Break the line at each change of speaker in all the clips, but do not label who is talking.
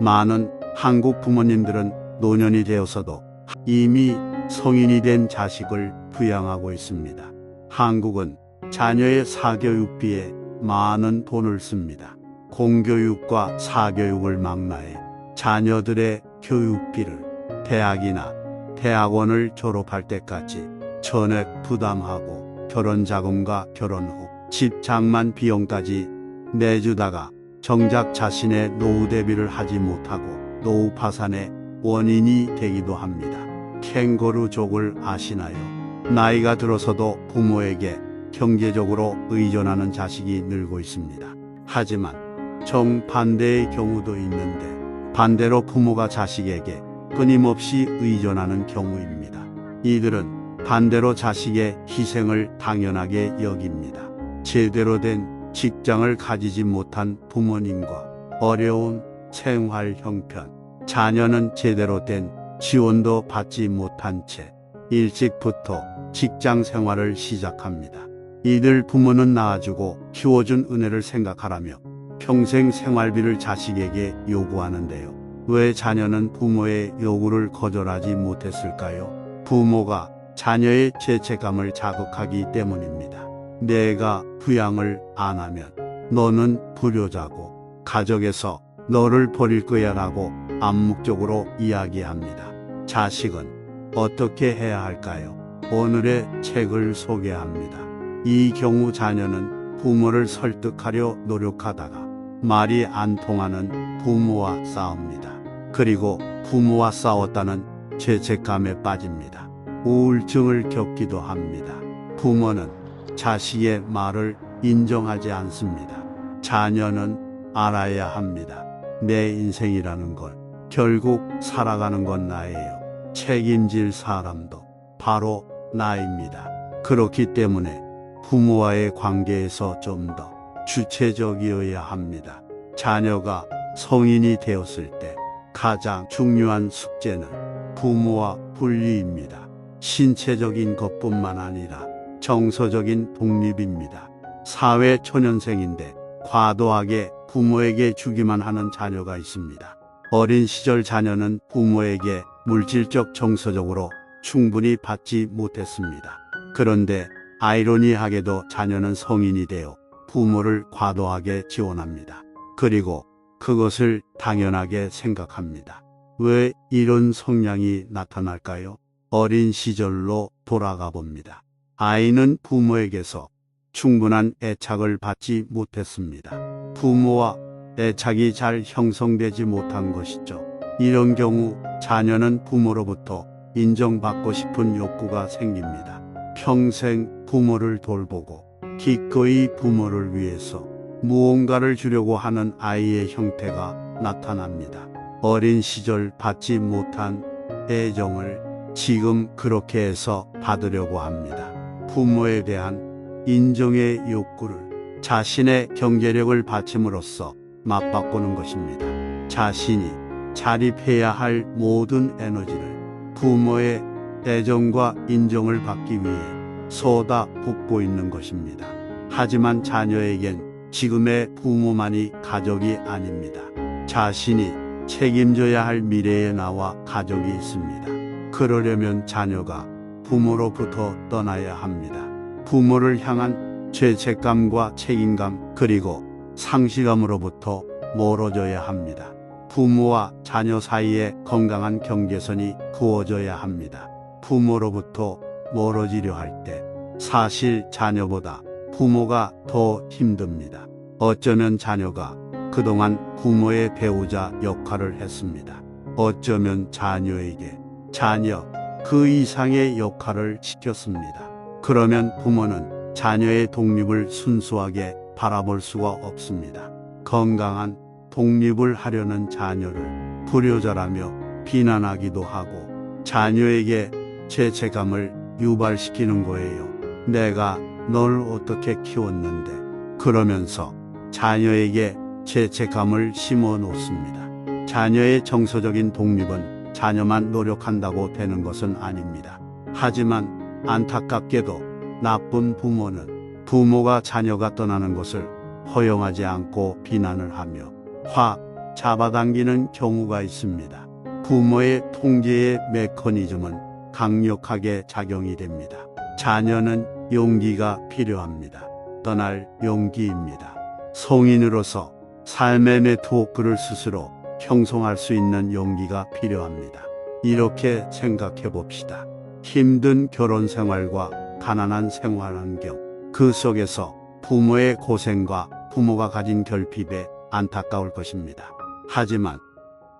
많은 한국 부모님들은 노년이 되어서도 이미 성인이 된 자식을 부양하고 있습니다. 한국은 자녀의 사교육비에 많은 돈을 씁니다. 공교육과 사교육을 망라해 자녀들의 교육비를 대학이나 대학원을 졸업할 때까지 전액 부담하고 결혼자금과 결혼 후 집 장만 비용까지 내주다가 정작 자신의 노후 대비를 하지 못하고 노후 파산의 원인이 되기도 합니다. 캥거루족을 아시나요? 나이가 들어서도 부모에게 경제적으로 의존하는 자식이 늘고 있습니다. 하지만 정반대의 경우도 있는데 반대로 부모가 자식에게 끊임없이 의존하는 경우입니다. 이들은 반대로 자식의 희생을 당연하게 여깁니다. 제대로 된 직장을 가지지 못한 부모님과 어려운 생활 형편, 자녀는 제대로 된 지원도 받지 못한 채 일찍부터 직장 생활을 시작합니다. 이들 부모는 낳아주고 키워준 은혜를 생각하라며 평생 생활비를 자식에게 요구하는데요. 왜 자녀는 부모의 요구를 거절하지 못했을까요? 부모가 자녀의 죄책감을 자극하기 때문입니다. 내가 부양을 안 하면 너는 불효자고 가족에서 너를 버릴 거야 라고 암묵적으로 이야기합니다. 자식은 어떻게 해야 할까요? 오늘의 책을 소개합니다. 이 경우 자녀는 부모를 설득하려 노력하다가 말이 안 통하는 부모와 싸웁니다. 그리고 부모와 싸웠다는 죄책감에 빠집니다. 우울증을 겪기도 합니다. 부모는 자식의 말을 인정하지 않습니다. 자녀는 알아야 합니다. 내 인생이라는 걸 결국 살아가는 건 나예요. 책임질 사람도 바로 나입니다. 그렇기 때문에 부모와의 관계에서 좀 더 주체적이어야 합니다. 자녀가 성인이 되었을 때 가장 중요한 숙제는 부모와 분리입니다. 신체적인 것뿐만 아니라 정서적인 독립입니다. 사회 초년생인데 과도하게 부모에게 주기만 하는 자녀가 있습니다. 어린 시절 자녀는 부모에게 물질적 정서적으로 충분히 받지 못했습니다. 그런데 아이러니하게도 자녀는 성인이 되어 부모를 과도하게 지원합니다. 그리고 그것을 당연하게 생각합니다. 왜 이런 성향이 나타날까요? 어린 시절로 돌아가 봅니다. 아이는 부모에게서 충분한 애착을 받지 못했습니다. 부모와 애착이 잘 형성되지 못한 것이죠. 이런 경우 자녀는 부모로부터 인정받고 싶은 욕구가 생깁니다. 평생 부모를 돌보고 기꺼이 부모를 위해서 무언가를 주려고 하는 아이의 형태가 나타납니다. 어린 시절 받지 못한 애정을 지금 그렇게 해서 받으려고 합니다. 부모에 대한 인정의 욕구를 자신의 경제력을 바침으로써 맞바꾸는 것입니다. 자신이 자립해야 할 모든 에너지를 부모의 애정과 인정을 받기 위해 쏟아붓고 있는 것입니다. 하지만 자녀에겐 지금의 부모만이 가족이 아닙니다. 자신이 책임져야 할 미래의 나와 가족이 있습니다. 그러려면 자녀가 부모로부터 떠나야 합니다. 부모를 향한 죄책감과 책임감 그리고 상실감으로부터 멀어져야 합니다. 부모와 자녀 사이에 건강한 경계선이 그어져야 합니다. 부모로부터 멀어지려 할 때 사실 자녀보다 부모가 더 힘듭니다. 어쩌면 자녀가 그동안 부모의 배우자 역할을 했습니다. 어쩌면 자녀에게 자녀 그 이상의 역할을 시켰습니다. 그러면 부모는 자녀의 독립을 순수하게 바라볼 수가 없습니다. 건강한 독립을 하려는 자녀를 불효자라며 비난하기도 하고 자녀에게 죄책감을 유발시키는 거예요. 내가 널 어떻게 키웠는데 그러면서 자녀에게 죄책감을 심어 놓습니다. 자녀의 정서적인 독립은 자녀만 노력한다고 되는 것은 아닙니다. 하지만 안타깝게도 나쁜 부모는 부모가 자녀가 떠나는 것을 허용하지 않고 비난을 하며 잡아당기는 경우가 있습니다. 부모의 통제의 메커니즘은 강력하게 작용이 됩니다. 자녀는 용기가 필요합니다. 떠날 용기입니다. 성인으로서 삶의 네트워크를 스스로 형성할 수 있는 용기가 필요합니다. 이렇게 생각해 봅시다. 힘든 결혼 생활과 가난한 생활 환경, 그 속에서 부모의 고생과 부모가 가진 결핍에 안타까울 것입니다. 하지만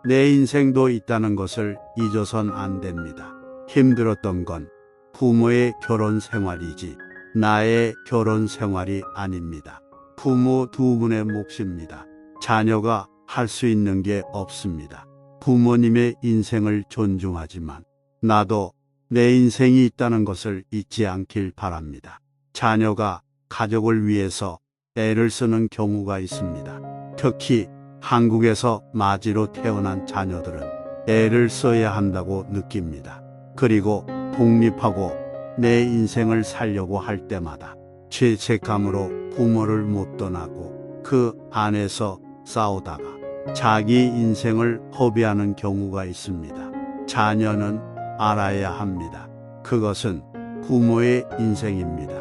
내 인생도 있다는 것을 잊어선 안 됩니다. 힘들었던 건 부모의 결혼 생활이지 나의 결혼 생활이 아닙니다. 부모 두 분의 몫입니다. 자녀가 할 수 있는 게 없습니다. 부모님의 인생을 존중하지만 나도 내 인생이 있다는 것을 잊지 않길 바랍니다. 자녀가 가족을 위해서 애를 쓰는 경우가 있습니다. 특히 한국에서 마지로 태어난 자녀들은 애를 써야 한다고 느낍니다. 그리고 독립하고 내 인생을 살려고 할 때마다 죄책감으로 부모를 못 떠나고 그 안에서 싸우다가 자기 인생을 허비하는 경우가 있습니다. 자녀는 알아야 합니다. 그것은 부모의 인생입니다.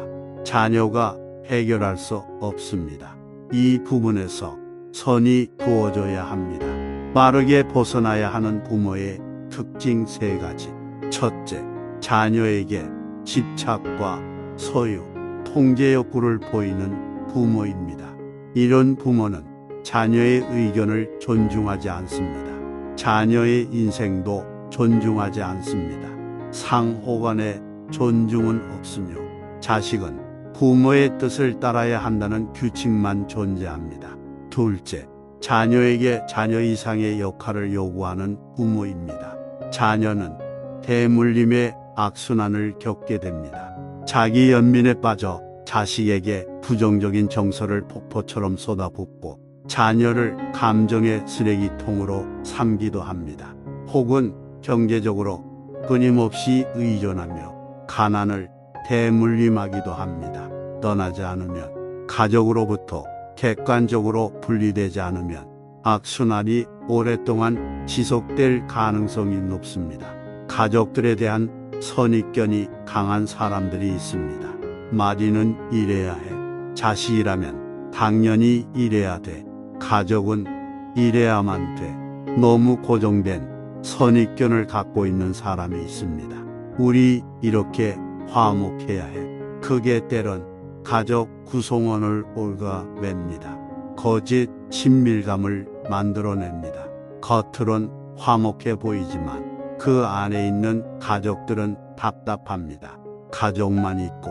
자녀가 해결할 수 없습니다. 이 부분에서 선이 그어져야 합니다. 빠르게 벗어나야 하는 부모의 특징 세 가지. 첫째, 자녀에게 집착과 소유, 통제 욕구를 보이는 부모입니다. 이런 부모는 자녀의 의견을 존중하지 않습니다. 자녀의 인생도 존중하지 않습니다. 상호간의 존중은 없으며 자식은 부모의 뜻을 따라야 한다는 규칙만 존재합니다. 둘째, 자녀에게 자녀 이상의 역할을 요구하는 부모입니다. 자녀는 대물림의 악순환을 겪게 됩니다. 자기 연민에 빠져 자식에게 부정적인 정서를 폭포처럼 쏟아붓고 자녀를 감정의 쓰레기통으로 삼기도 합니다. 혹은 경제적으로 끊임없이 의존하며 가난을 대물림하기도 합니다. 떠나지 않으면, 가족으로부터 객관적으로 분리되지 않으면 악순환이 오랫동안 지속될 가능성이 높습니다. 가족들에 대한 선입견이 강한 사람들이 있습니다. 마리는 이래야 해. 자식이라면 당연히 이래야 돼. 가족은 이래야만 돼. 너무 고정된 선입견을 갖고 있는 사람이 있습니다. 우리 이렇게 화목해야 해. 그게 때론 가족 구성원을 올가맵니다. 거짓 친밀감을 만들어냅니다. 겉으론 화목해 보이지만 그 안에 있는 가족들은 답답합니다. 가족만 있고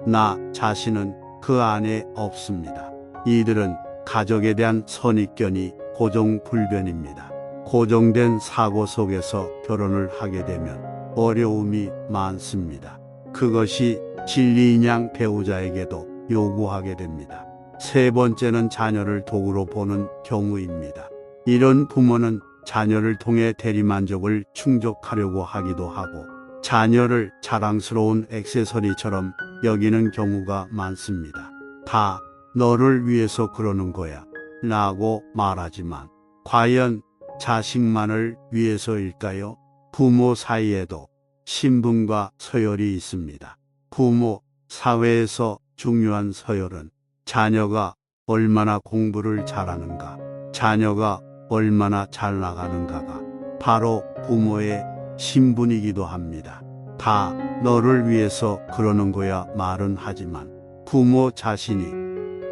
나 자신은 그 안에 없습니다. 이들은 가족에 대한 선입견이 고정불변입니다. 고정된 사고 속에서 결혼을 하게 되면 어려움이 많습니다. 그것이 진리인 양 배우자에게도 요구하게 됩니다. 세 번째는 자녀를 도구로 보는 경우입니다. 이런 부모는 자녀를 통해 대리만족을 충족하려고 하기도 하고 자녀를 자랑스러운 액세서리처럼 여기는 경우가 많습니다. 다 너를 위해서 그러는 거야 라고 말하지만 과연 자식만을 위해서일까요? 부모 사이에도 신분과 서열이 있습니다. 부모 사회에서 중요한 서열은 자녀가 얼마나 공부를 잘하는가, 자녀가 얼마나 잘 나가는가가 바로 부모의 신분이기도 합니다. 다 너를 위해서 그러는 거야 말은 하지만 부모 자신이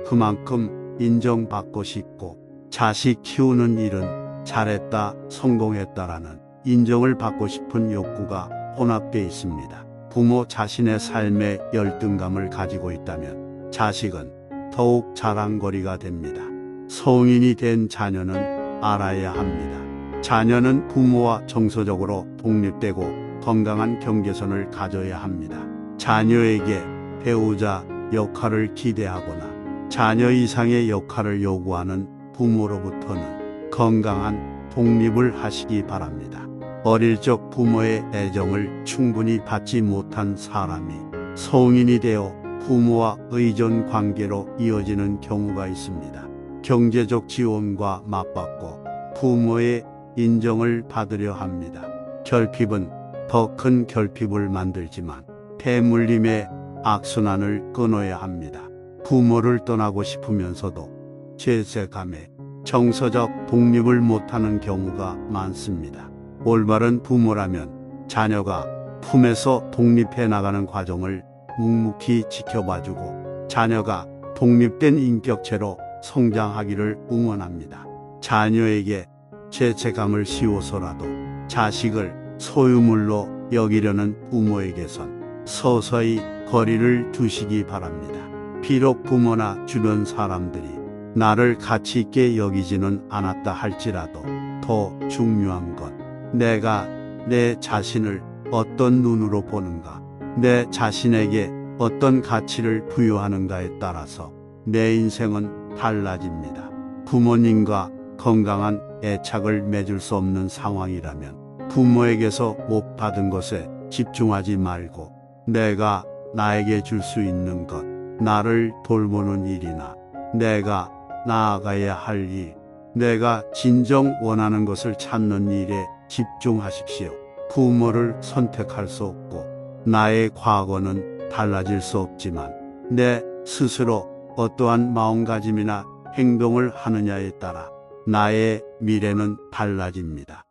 그만큼 인정받고 싶고 자식 키우는 일은 잘했다, 성공했다라는 인정을 받고 싶은 욕구가 혼합되어 있습니다. 부모 자신의 삶에 열등감을 가지고 있다면 자식은 더욱 자랑거리가 됩니다. 성인이 된 자녀는 알아야 합니다. 자녀는 부모와 정서적으로 독립되고 건강한 경계선을 가져야 합니다. 자녀에게 배우자 역할을 기대하거나 자녀 이상의 역할을 요구하는 부모로부터는 건강한 독립을 하시기 바랍니다. 어릴 적 부모의 애정을 충분히 받지 못한 사람이 성인이 되어 부모와 의존 관계로 이어지는 경우가 있습니다. 경제적 지원과 맞받고 부모의 인정을 받으려 합니다. 결핍은 더 큰 결핍을 만들지만 대물림의 악순환을 끊어야 합니다. 부모를 떠나고 싶으면서도 죄책감에 정서적 독립을 못하는 경우가 많습니다. 올바른 부모라면 자녀가 품에서 독립해 나가는 과정을 묵묵히 지켜봐주고 자녀가 독립된 인격체로 성장하기를 응원합니다. 자녀에게 죄책감을 씌워서라도 자식을 소유물로 여기려는 부모에게선 서서히 거리를 두시기 바랍니다. 비록 부모나 주변 사람들이 나를 가치 있게 여기지는 않았다 할지라도 더 중요한 건 내가 내 자신을 어떤 눈으로 보는가, 내 자신에게 어떤 가치를 부여하는가에 따라서 내 인생은 달라집니다. 부모님과 건강한 애착을 맺을 수 없는 상황이라면 부모에게서 못 받은 것에 집중하지 말고 내가 나에게 줄 수 있는 것, 나를 돌보는 일이나 내가 나아가야 할 일, 내가 진정 원하는 것을 찾는 일에 집중하십시오. 부모를 선택할 수 없고 나의 과거는 달라질 수 없지만 내 스스로 어떠한 마음가짐이나 행동을 하느냐에 따라 나의 미래는 달라집니다.